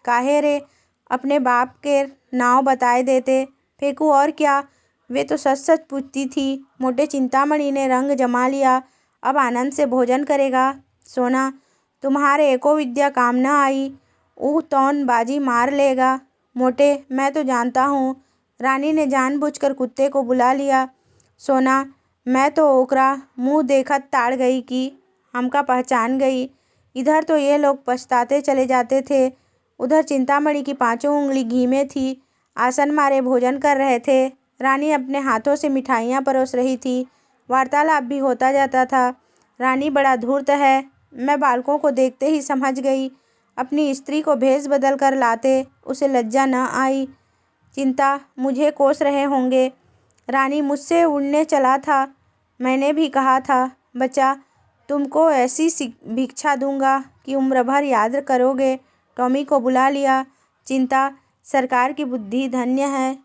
काहे रे, अपने बाप के नाव बताए देते। फेकू और क्या, वे तो सच सच पूछती थी। मोटे चिंतामणि ने रंग जमा लिया, अब आनंद से भोजन करेगा। सोना, तुम्हारे एको विद्या काम न आई, ऊ तौन बाजी मार लेगा। मोटे, मैं तो जानता हूँ। रानी ने जानबूझकर कुत्ते को बुला लिया। सोना, मैं तो ओकरा मुँह देखत ताड़ गई कि हमका पहचान गई। इधर तो ये लोग पछताते चले जाते थे, उधर चिंतामणि की पांचों उंगली घी में थी। आसन मारे भोजन कर रहे थे। रानी अपने हाथों से मिठाइयाँ परोस रही थी। वार्तालाप भी होता जाता था। रानी बड़ा धूर्त है, मैं बालकों को देखते ही समझ गई। अपनी स्त्री को भेष बदल कर लाते, उसे लज्जा न आई। चिंता मुझे कोस रहे होंगे। रानी, मुझसे उड़ने चला था, मैंने भी कहा था बच्चा, तुमको ऐसी भिक्षा दूंगा कि उम्र भर याद करोगे। टॉमी को बुला लिया। चिंता, सरकार की बुद्धि धन्य है,